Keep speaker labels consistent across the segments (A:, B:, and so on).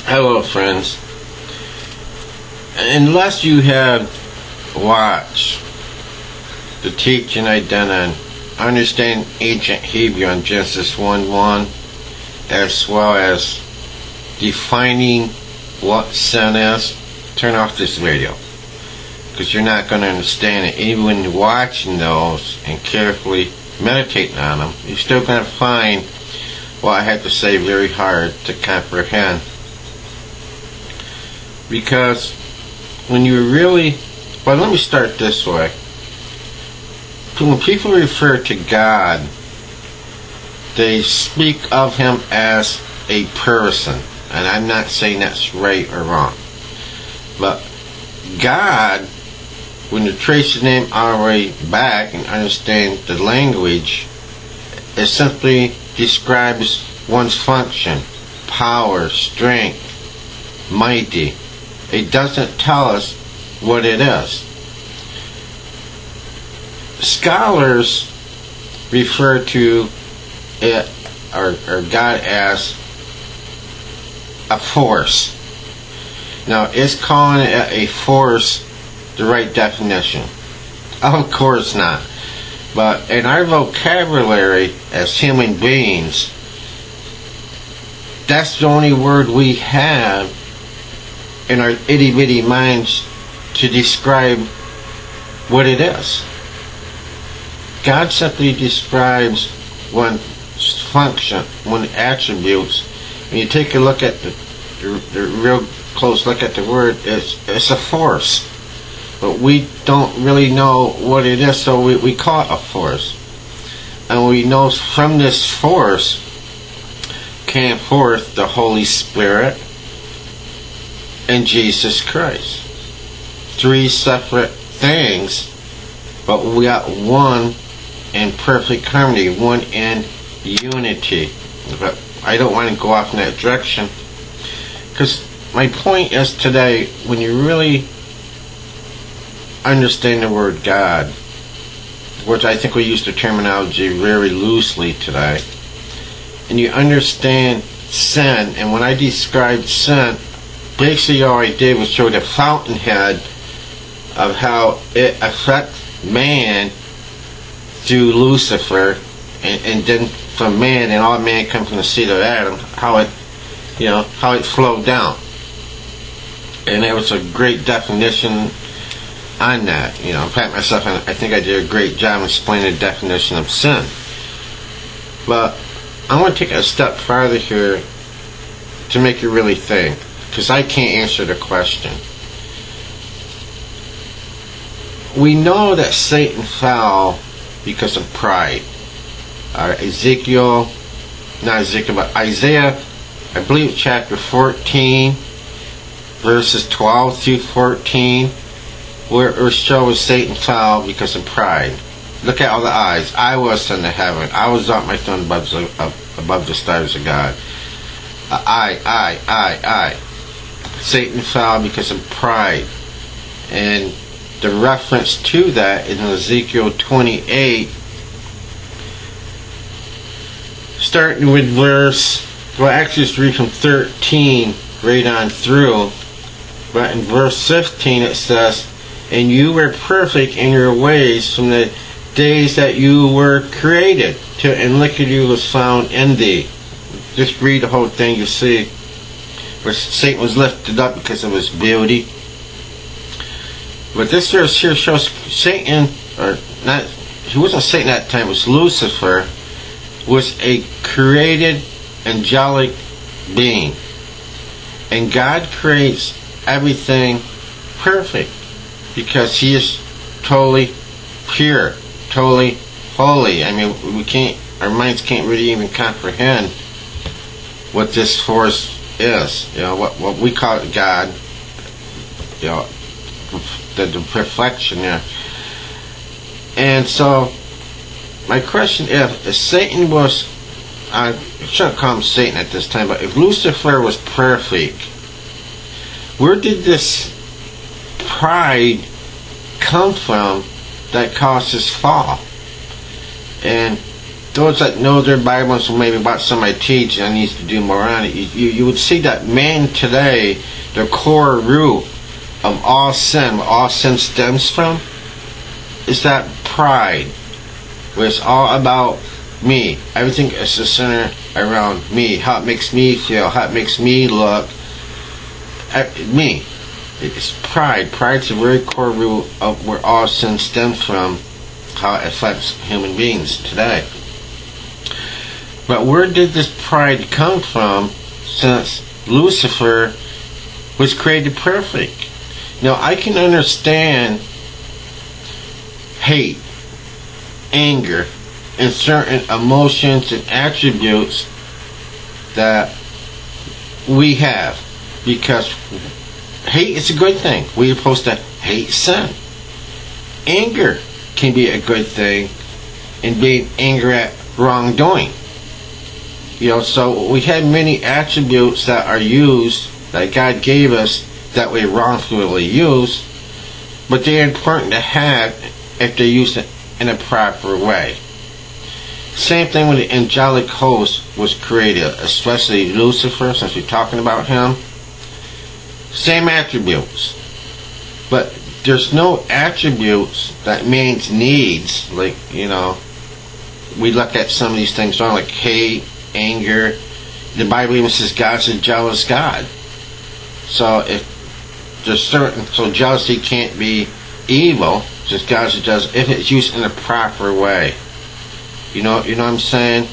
A: Hello, friends. Unless you have watched the teaching I done on understanding ancient Hebrew on Genesis 1:1, as well as defining what sin is, turn off this video, because you're not going to understand it. Even when watching those and carefully meditating on them, you're still going to find what I have to say very hard to comprehend. Because when you really, well, let me start this way. When people refer to God, they speak of Him as a person. And I'm not saying that's right or wrong. But God, when you trace the name all the way back and understand the language, it simply describes one's function, power, strength, mighty. It doesn't tell us what it is. Scholars refer to it or God as a force. Now, is calling it a force the right definition? Of course not. But in our vocabulary as human beings, that's the only word we have in our itty-bitty minds to describe what it is. God simply describes one function, one attributes. When you take a look at the real close look at the word, it's a force. But we don't really know what it is, so we call it a force. And we know from this force came forth the Holy Spirit and Jesus Christ. Three separate things, but we got one in perfect harmony, one in unity. But I don't want to go off in that direction, because my point is today, when you really understand the word God, which I think we use the terminology very loosely today, and you understand sin, and when I described sin, basically all I did was show the fountainhead of how it affects man through Lucifer, and then from man, and all man comes from the seed of Adam, how it flowed down. And there was a great definition on that. In fact, myself, I think I did a great job explaining the definition of sin. But I want to take a step farther here to make you really think, because I can't answer the question. We know that Satan fell because of pride. Isaiah, I believe chapter 14, verses 12 through 14, where it shows Satan fell because of pride. Look at all the eyes. I was in the heaven. I was up my throne above the stars of God. I. Satan fell because of pride. And the reference to that in Ezekiel 28, starting with actually just read from 13 right on through, but in verse 15 it says, "And you were perfect in your ways from the days that you were created, till iniquity was found in thee." Just read the whole thing, you see where Satan was lifted up because of his beauty. But this verse here shows Satan, or not, he wasn't Satan at that time, it was Lucifer, was a created angelic being. And God creates everything perfect because He is totally pure, totally holy. I mean, our minds can't really even comprehend what this force is. What we call it God, the perfection there. And so my question is, if Satan was, I shouldn't call him Satan at this time, but if Lucifer was perfect, where did this pride come from that caused his fall? And those that know their Bible, so maybe about some I teach, I need to do more on it. You would see that man today, the core root of all sin stems from, is that pride, where it's all about me. Everything is the center around me, how it makes me feel, how it makes me look. Me. It's pride. Pride's the very core root of where all sin stems from, how it affects human beings today. But where did this pride come from, since Lucifer was created perfect? Now, I can understand hate, anger, and certain emotions and attributes that we have, because hate is a good thing. We're supposed to hate sin. Anger can be a good thing, and being angry at wrongdoing. So we have many attributes that are used, that God gave us, that we wrongfully use, but they're important to have if they're used in a proper way. Same thing when the angelic host was created, especially Lucifer, since we're talking about him. Same attributes, but there's no attributes that man needs. Like, we look at some of these things wrong, like hate, anger. The Bible even says God's a jealous God. So if there's so jealousy can't be evil, since God's a jealous, if it's used in a proper way. You know what I'm saying?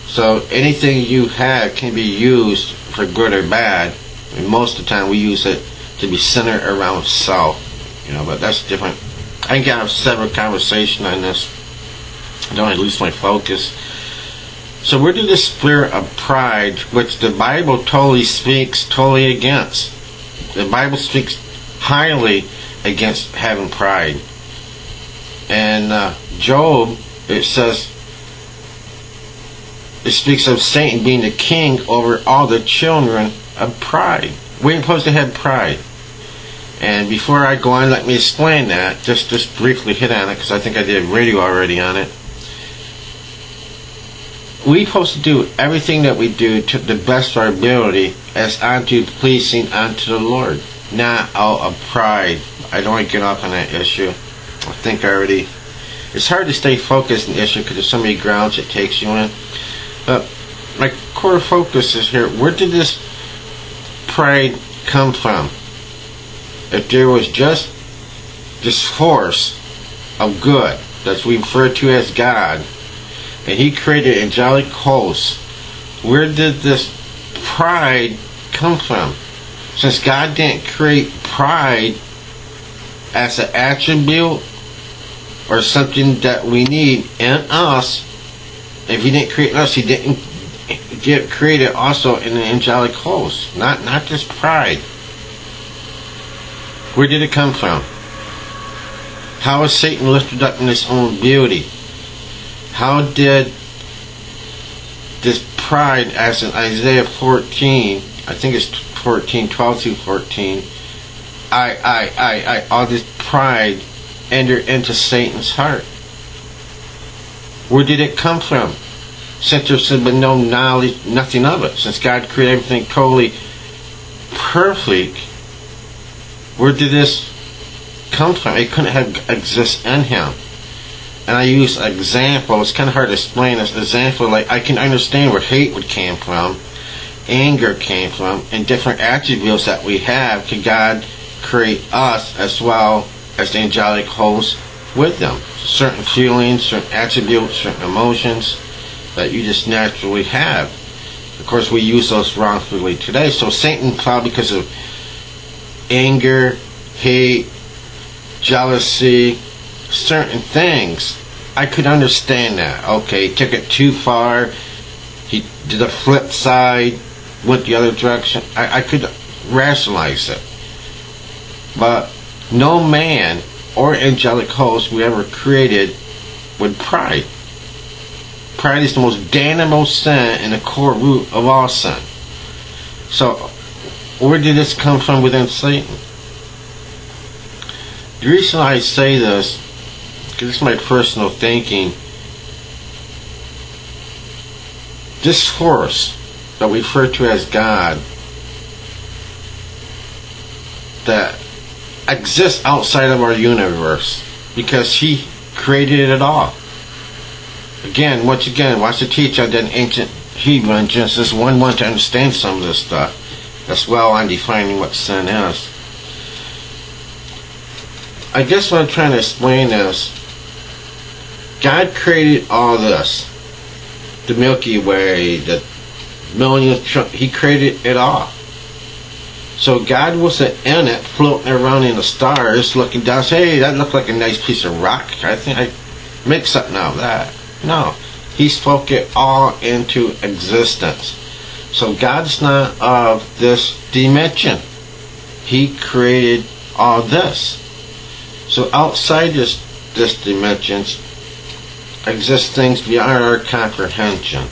A: So anything you have can be used for good or bad. And most of the time we use it to be centered around self, but that's different. I can have several conversations on this. I don't want to lose my focus. So where did this spirit of pride, which the Bible totally speaks totally against? The Bible speaks highly against having pride. And Job, it says, it speaks of Satan being the king over all the children of pride. We're supposed to have pride. And before I go on, let me explain that. Just briefly hit on it, because I think I did a radio already on it. We're supposed to do everything that we do to the best of our ability as unto pleasing unto the Lord, not out of pride. I don't want to get off on that issue. I think I already... It's hard to stay focused on the issue because there's so many grounds it takes you in. But my core focus is here. Where did this pride come from? If there was just this force of good that we refer to as God, and he created angelic hosts, where did this pride come from? Since God didn't create pride as an attribute or something that we need in us, if he didn't create us, he didn't get created also in the angelic host. Not just pride. Where did it come from? How is Satan lifted up in his own beauty? How did this pride, as in Isaiah 14, I think it's 14, 12 through 14, all this pride enter into Satan's heart? Where did it come from? Since there's been no knowledge, nothing of it. Since God created everything totally perfect, where did this come from? It couldn't have exist in him. And I use an example. It's kind of hard to explain this example. Like, I can understand where hate would came from, anger came from, and different attributes that we have. Could God create us as well as the angelic host with them? Certain feelings, certain attributes, certain emotions that you just naturally have. Of course, we use those wrongfully today. So Satan, probably because of anger, hate, jealousy, certain things, I could understand that. Okay, he took it too far. He did the flip side, went the other direction. I could rationalize it. But no man or angelic host we ever created with pride. Pride is the most damnable sin and the core root of all sin. So, where did this come from within Satan? The reason I say this, because this is my personal thinking, this force that we refer to as God that exists outside of our universe because He created it all. Once again, watch the teach on that ancient Hebrew in Genesis 1:1 to understand some of this stuff as well on defining what sin is. I guess what I'm trying to explain is God created all this. The Milky Way, the millions, He created it all. So God wasn't in it, floating around in the stars, looking down, saying, hey, that looked like a nice piece of rock. I think I make something out of that. No. He spoke it all into existence. So God's not of this dimension. He created all this. So outside this dimension exist things beyond our comprehension.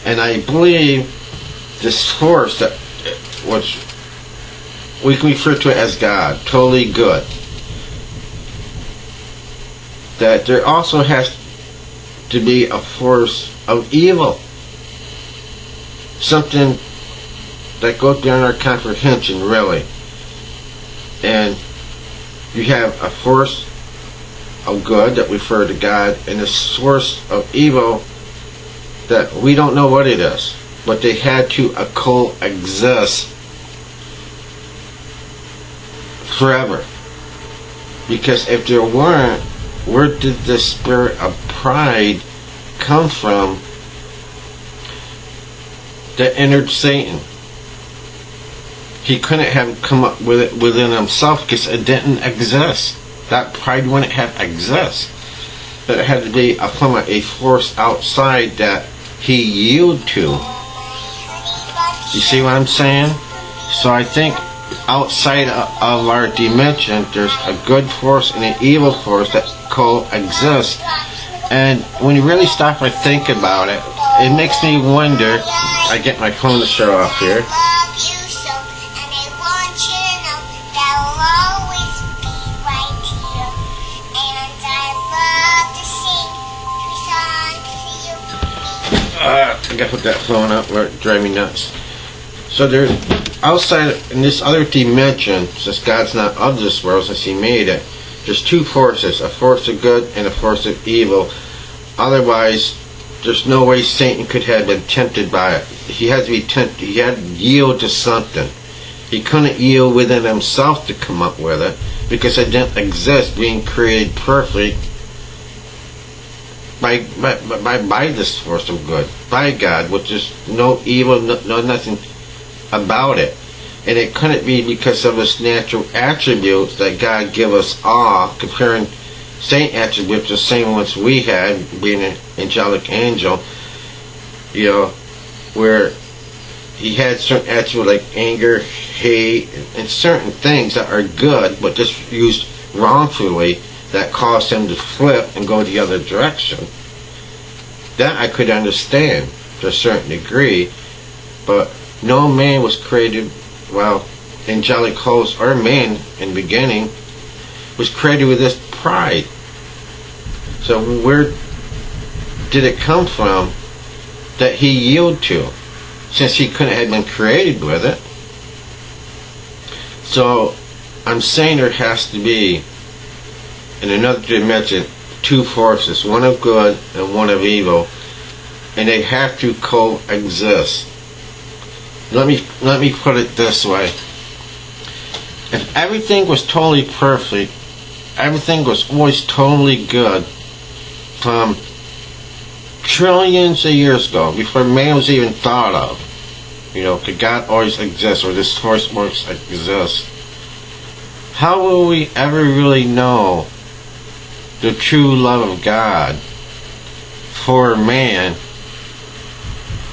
A: And I believe this force that was, we can refer to it as God, totally good, that there also has to be a force of evil, something that goes beyond our comprehension, really. And you have a force of good that we refer to God, and a source of evil that we don't know what it is, but they had to coexist forever. Because if there weren't, where did the spirit of pride come from that entered Satan? He couldn't have come up with it within himself because it didn't exist. That pride wouldn't have exist. But it had to be from a force outside that he yielded to. You see what I'm saying? So I think outside of our dimension, there's a good force and an evil force that coexist. And when you really stop and think about it, it makes me wonder. I get my phone to show off here. I gotta put that phone up where it drives me nuts. So there's outside in this other dimension, since God's not of this world, since He made it, there's two forces, a force of good and a force of evil. Otherwise, there's no way Satan could have been tempted by it. He had to be tempted. He had to yield to something. He couldn't yield within himself to come up with it because it didn't exist, being created perfect by this force of good, by God, which is no evil, no nothing about it. And it couldn't be because of His natural attributes that God give us all, comparing Saint attributes the same ones we had, being an angelic angel, you know, where He had certain attributes like anger, hate, and certain things that are good, but just used wrongfully, that caused Him to flip and go the other direction. That I could understand to a certain degree, but no man was created, well, angelic host or man in the beginning was created with this pride. So where did it come from that he yielded to, since he couldn't have been created with it? So I'm saying there has to be, in another dimension, two forces, one of good and one of evil, and they have to coexist. Let me put it this way. If everything was totally perfect, everything was always totally good from trillions of years ago, before man was even thought of, you know, could God always exist, or this force always exists, how will we ever really know the true love of God for man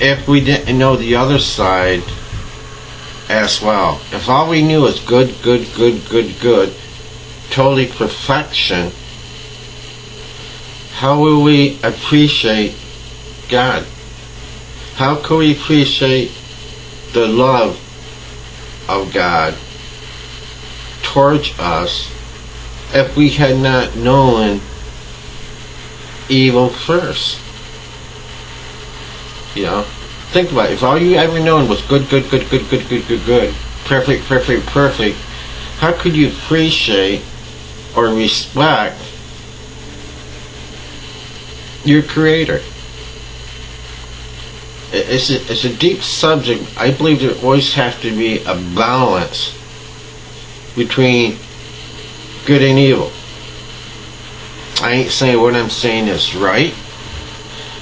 A: if we didn't know the other side as well? If all we knew is good, good, good, good, good, totally perfection, how will we appreciate God? How can we appreciate the love of God towards us if we had not known evil first? You know, think about it. If all you ever known was good, perfect, how could you appreciate or respect your Creator? It's a deep subject. I believe there always has to be a balance between good and evil. I ain't saying what I'm saying is right.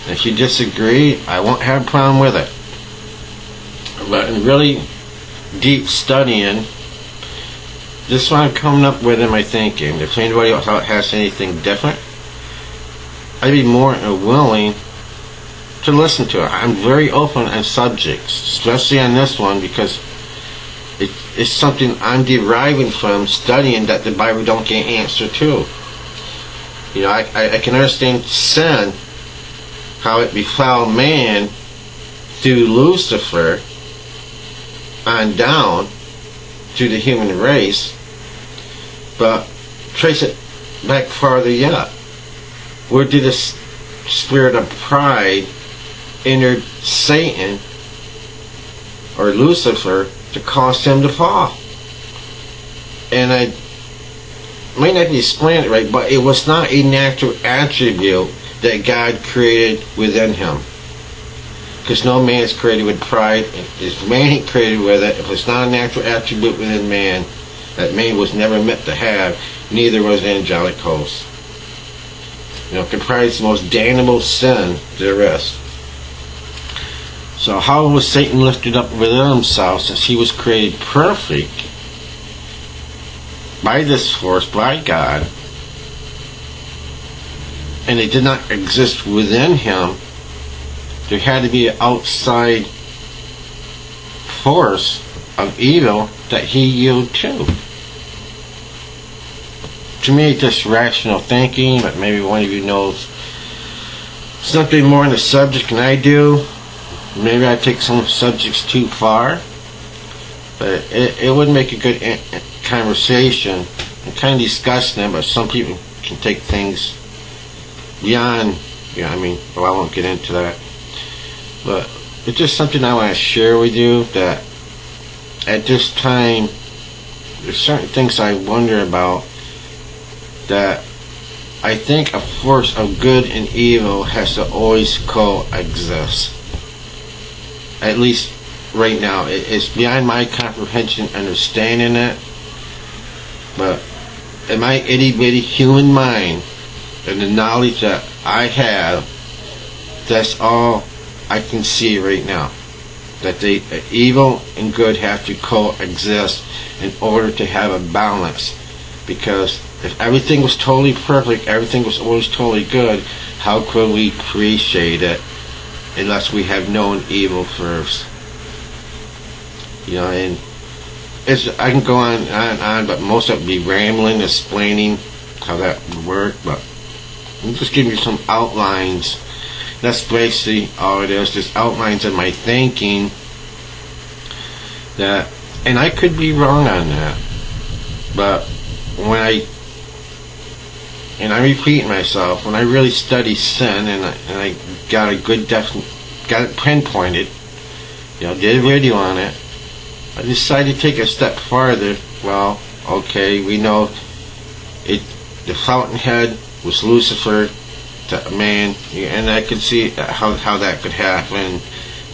A: If you disagree, I won't have a problem with it. But in really deep studying, this is what I'm coming up with in my thinking. If anybody else has anything different, I'd be more than willing to listen to it. I'm very open on subjects, especially on this one, because it's something I'm deriving from studying that the Bible don't get answer to. You know, I can understand sin, how it befell man through Lucifer on down to the human race, but trace it back farther yet. Where did this spirit of pride entered Satan or Lucifer to cause him to fall? And I might not explain it right, but it was not a natural attribute that God created within him. Because no man is created with pride. If man ain't created with it, if it's not a natural attribute within man, that man was never meant to have, neither was the angelic host. You know, pride is the most damnable sin there is. So how was Satan lifted up within himself, since he was created perfect by this force, by God, and it did not exist within him? There had to be an outside force of evil that he yielded to. To me, just rational thinking, but maybe one of you knows something more on the subject than I do. Maybe I take some subjects too far, but it would make a good conversation and kind of discuss them, but some people can take things beyond, I won't get into that. But it's just something I want to share with you, that at this time there's certain things I wonder about, that I think a force of good and evil has to always coexist. At least right now. It's beyond my comprehension, understanding it. But in my itty bitty human mind and the knowledge that I have, that's all I can see right now. That the evil and good have to coexist in order to have a balance. Because if everything was totally perfect, everything was always totally good, how could we appreciate it unless we have known evil first? You know, and I can go on and on, but most of it be rambling, explaining how that would work, but I'm just giving you some outlines. That's basically all it is, just outlines of my thinking, that, and I could be wrong on that, but when and I'm repeating myself, when I really study sin and I got a good got it pinpointed, did a video on it, I decided to take a step farther. Well, okay, we know the fountainhead was Lucifer to man, and I could see how that could happen,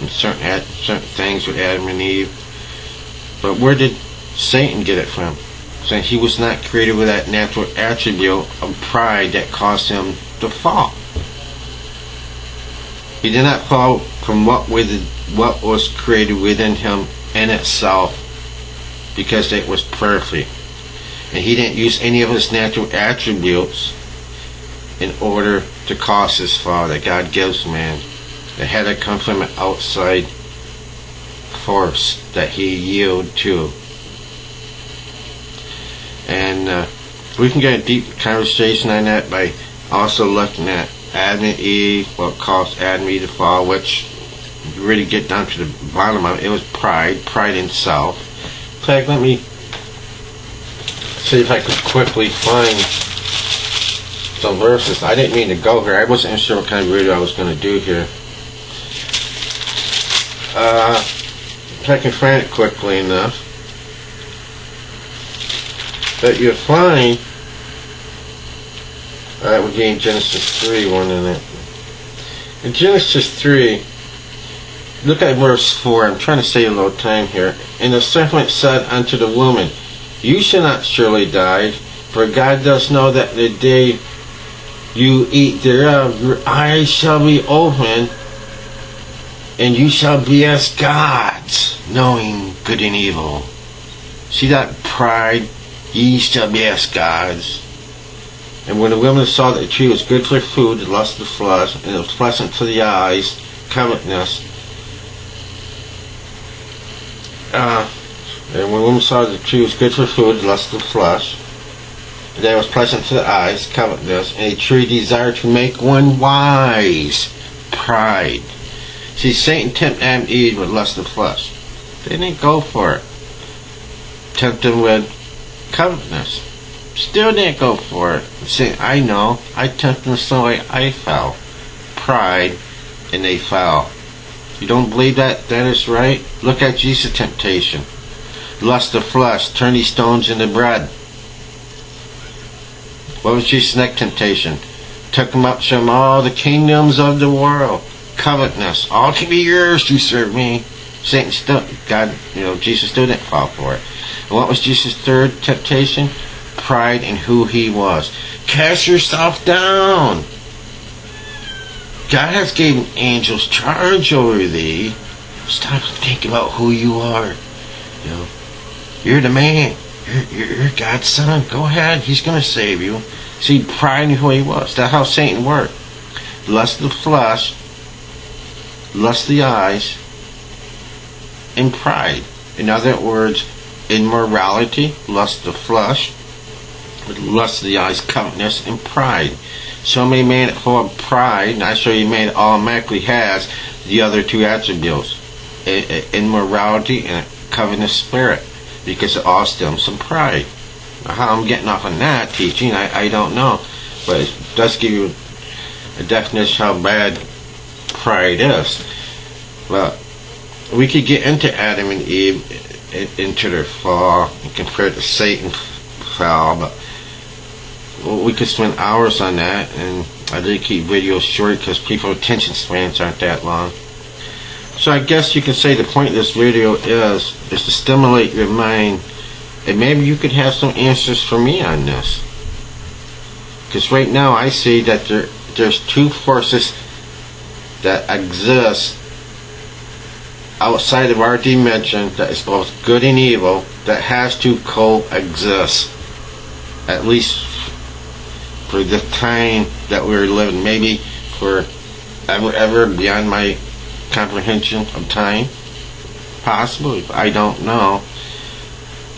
A: and certain things with Adam and Eve. But where did Satan get it from? Saying he was not created with that natural attribute of pride that caused him to fall. He did not fall from what was created within him in itself, because it was perfect. And he didn't use any of his natural attributes in order to cause his fall that God gives man. It had to come from an outside force that he yielded to. And we can get a deep conversation on that by also looking at Adam and Eve, what caused Adam and Eve to fall, which you really get down to the bottom of it. It was pride in self. In fact, let me see if I could quickly find some verses. I didn't mean to go here. I wasn't sure what kind of video I was going to do here. if I can find it quickly enough. But you'll find that would be in Genesis 3, one in it. In Genesis 3, look at verse 4. I'm trying to save a little time here. And the serpent said unto the woman, You shall not surely die, for God does know that the day you eat thereof, your eyes shall be opened, and you shall be as gods, knowing good and evil. See that pride? Ye shall be as gods. And when the woman saw that the tree was good for food, the lust of the flesh, and it was pleasant to the eyes, covetousness. And when the woman saw that the tree was good for food, the lust of the flesh, and that it was pleasant to the eyes, covetousness, and a tree desired to make one wise, pride. See, Satan tempted Adam and Eve with lust of the flesh. They didn't go for it. Tempted them with covetousness. Still didn't go for it. Say, I know, I tempted them so I fell. Pride, and they fell. You don't believe that is right? Look at Jesus' temptation. Lust of flesh, turn these stones into bread. What was Jesus' next temptation? Took him up, showed him all the kingdoms of the world. Covetousness, all can be yours, you serve me. Satan still, Jesus still didn't fall for it. And what was Jesus' third temptation? Pride in who he was. Cast yourself down. God has given angels charge over thee. Stop thinking about who you are. You're the man. You're God's son. Go ahead. He's going to save you. See, pride in who he was. That's how Satan worked. Lust of the flesh, lust of the eyes, and pride. In other words, immorality, lust of the flesh, lust of the eyes, covetousness, and pride. So many men that full of pride, and I show you a man that automatically has the other two attributes, immorality and a covetous spirit, because it all stems from pride. Now, how I'm getting off on that teaching, I don't know, but it does give you a definition how bad pride is. Well, we could get into Adam and Eve, into their fall, and compare it to Satan's fall, but we could spend hours on that, and I did keep videos short because people's attention spans aren't that long. So I guess you can say the point of this video is to stimulate your mind, and maybe you could have some answers for me on this. Because right now I see that there's two forces that exist outside of our dimension that is both good and evil, that has to coexist, at least for the time that we're living, maybe for ever beyond my comprehension of time, possibly, I don't know.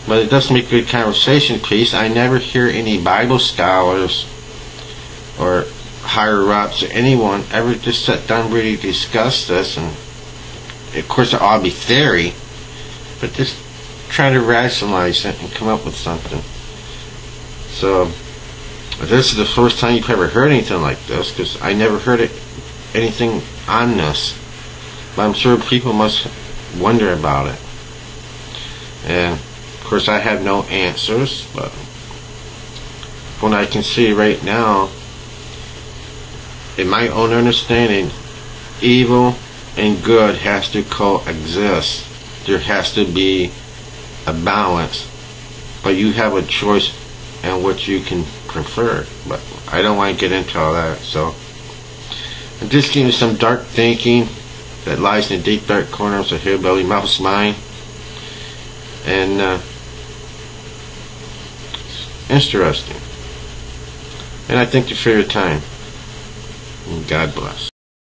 A: But it does make good conversation piece. I never hear any Bible scholars or higher ups or anyone ever just sit down really discuss this, and of course it'll all be theory, but just try to rationalize it and come up with something. So this is the first time you've ever heard anything like this, because I never heard anything on this. But I'm sure people must wonder about it. And of course I have no answers, but what I can see right now, in my own understanding, evil and good has to coexist. There has to be a balance, but you have a choice and what you can prefer. But I don't want to get into all that. So I'm just giving you some dark thinking that lies in the deep dark corners of Hillbilly Mouse mind, and interesting. And I thank you for your time. And God bless.